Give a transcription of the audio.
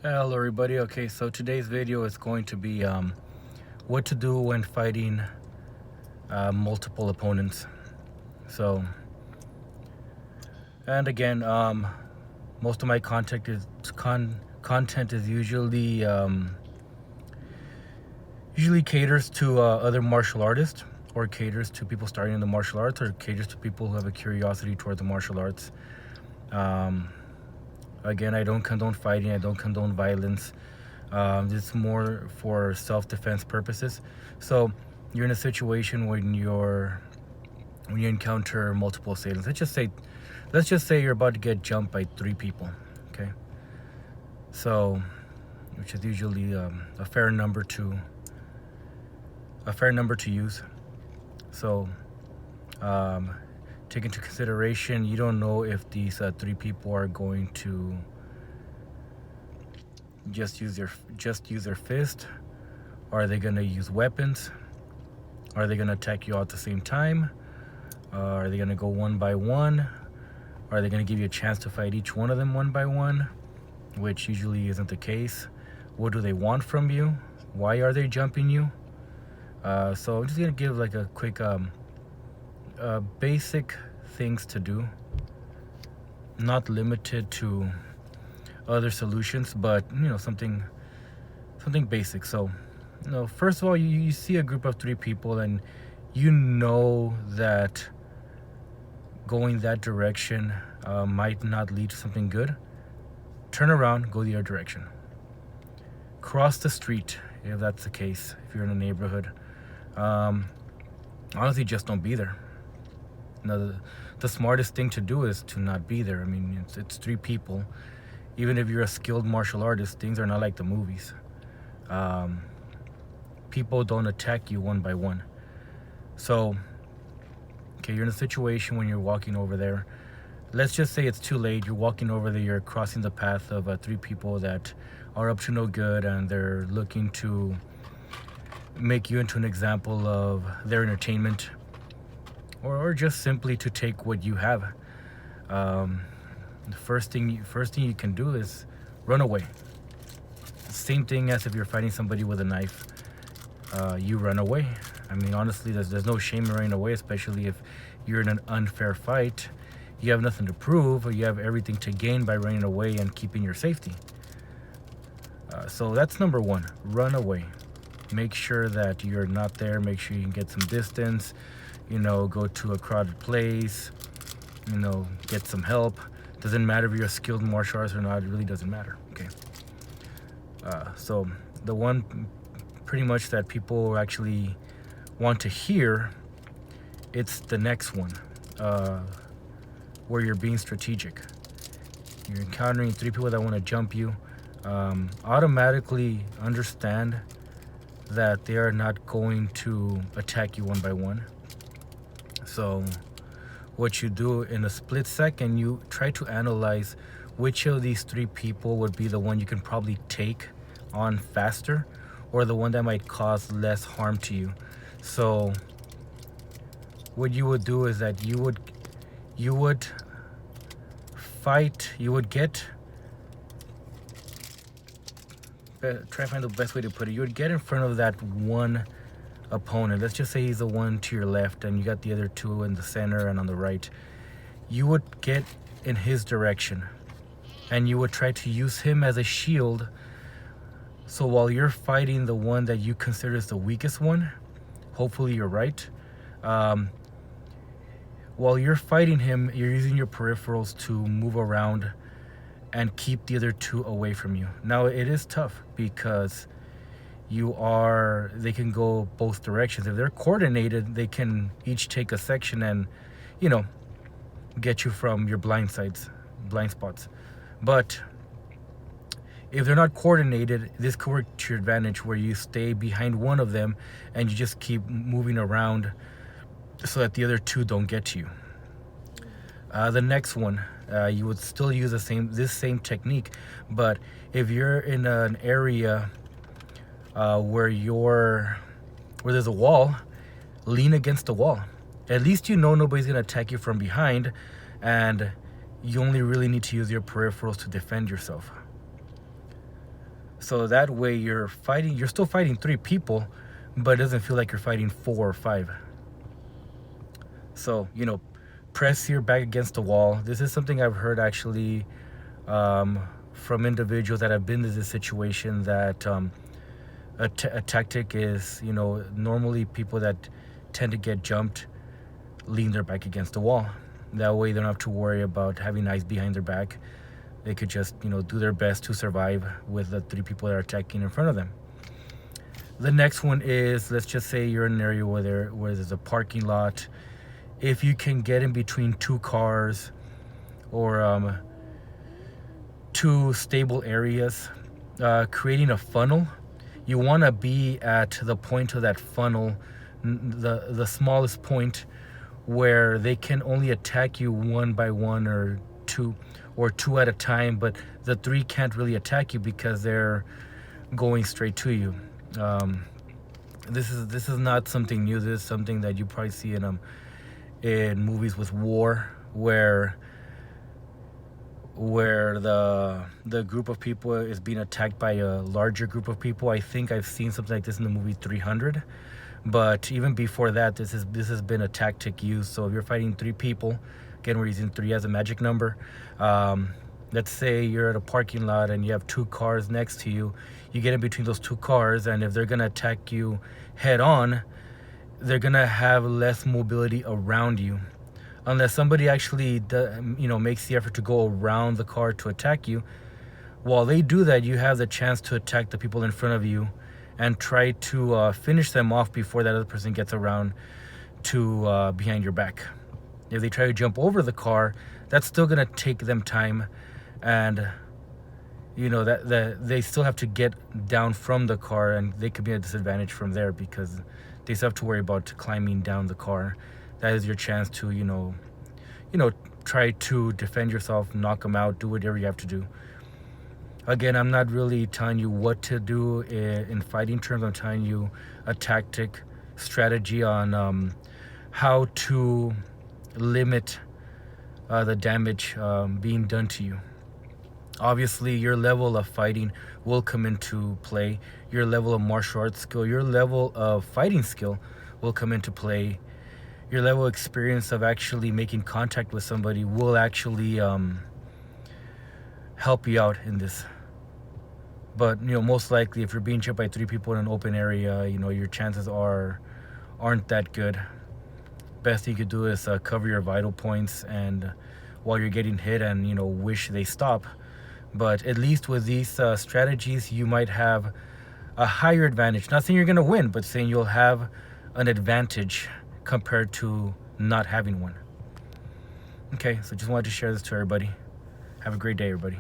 Hello everybody. Okay, so today's video is going to be what to do when fighting multiple opponents. So, and again, most of my content is usually caters to other martial artists, or caters to people starting in the martial arts, or caters to people who have a curiosity toward the martial arts. Um, Again, I don't condone fighting. I don't condone violence. It's more for self-defense purposes. So you're in a situation when you encounter multiple assailants. Let's just say you're about to get jumped by 3 people. Okay, so which is usually a fair number to use. So take into consideration you don't know if these 3 people are going to just use their fist, or are they going to use weapons, are they going to attack you all at the same time, are they going to go one by one, are they going to give you a chance to fight each one of them one by one, which usually isn't the case. What do they want from you? Why are they jumping you? So I'm just going to give like a quick basic things to do, not limited to other solutions, but something basic. So first of all, you see a group of 3 people, and you know that going that direction might not lead to something good. Turn around, go the other direction, cross the street if that's the case. If you're in a neighborhood, honestly, just don't be there. The smartest thing to do is to not be there. I mean, it's 3 people. Even if you're a skilled martial artist, things are not like the movies. People don't attack you one by one. So, okay, you're in a situation when you're walking over there. Let's just say it's too late. You're walking over there, you're crossing the path of 3 people that are up to no good, and they're looking to make you into an example of their entertainment, or just simply to take what you have. The first thing you can do is run away. Same thing as if you're fighting somebody with a knife. You run away. I mean, honestly, there's no shame in running away, especially if you're in an unfair fight. You have nothing to prove, or you have everything to gain by running away and keeping your safety. So that's number one. Run away. Make sure that you're not there. Make sure you can get some distance. Go to a crowded place. Get some help. Doesn't matter if you're a skilled martial artist or not. It really doesn't matter. Okay. So the one pretty much that people actually want to hear, it's the next one, where you're being strategic. You're encountering 3 people that want to jump you. Automatically understand that they are not going to attack you one by one. So what you do in a split second, you try to analyze which of these 3 people would be the one you can probably take on faster, or the one that might cause less harm to you. So what you would do is that you would try to find the best way to put it. You would get in front of that one opponent. Let's just say he's the one to your left, and you got the other 2 in the center and on the right. You would get in his direction, and you would try to use him as a shield. So while you're fighting the one that you consider is the weakest one, hopefully you're right. While you're fighting him, you're using your peripherals to move around and keep the other 2 away from you. Now, it is tough because they can go both directions. If they're coordinated, they can each take a section and get you from your blind spots. But if they're not coordinated, this could work to your advantage, where you stay behind one of them and you just keep moving around so that the other 2 don't get to you. The next one, you would still use this same technique, but if you're in an area where there's a wall, lean against the wall. At least nobody's gonna attack you from behind, and you only really need to use your peripherals to defend yourself. So that way you're still fighting 3 people, but it doesn't feel like you're fighting 4 or 5. So, press your back against the wall. This is something I've heard actually from individuals that have been in this situation, that a tactic is, normally people that tend to get jumped lean their back against the wall. That way they don't have to worry about having eyes behind their back. They could just, do their best to survive with the 3 people that are attacking in front of them. The next one is, let's just say you're in an area where there's a parking lot. If you can get in between 2 cars or 2 stable areas, creating a funnel, you want to be at the point of that funnel, the smallest point, where they can only attack you 1 by 1 or 2 at a time, but the 3 can't really attack you because they're going straight to you. This is not something new. This is something that you probably see in movies with war, where the group of people is being attacked by a larger group of people. I think I've seen something like this in the movie 300. But even before that, this has been a tactic used. So if you're fighting 3 people, again, we're using 3 as a magic number. Let's say you're at a parking lot and you have 2 cars next to you. You get in between those 2 cars, and if they're gonna attack you head on, they're gonna have less mobility around you, unless somebody actually makes the effort to go around the car to attack you. While they do that, you have the chance to attack the people in front of you and try to finish them off before that other person gets around to behind your back. If they try to jump over the car, that's still gonna take them time, and that they still have to get down from the car, and they could be at a disadvantage from there because they still have to worry about climbing down the car. That is your chance to try to defend yourself, knock them out, do whatever you have to do. Again, I'm not really telling you what to do in fighting terms. I'm telling you a tactic, strategy on how to limit the damage being done to you. Obviously, your level of fighting will come into play. Your level of martial arts skill, your level of fighting skill will come into play. Your level of experience of actually making contact with somebody will actually help you out in this. But most likely, if you're being jumped by 3 people in an open area, your chances aren't that good. Best thing you could do is cover your vital points and while you're getting hit, and wish they stop. But at least with these strategies, you might have a higher advantage. Not saying you're going to win, but saying you'll have an advantage compared to not having one. Okay, so just wanted to share this to everybody. Have a great day, everybody.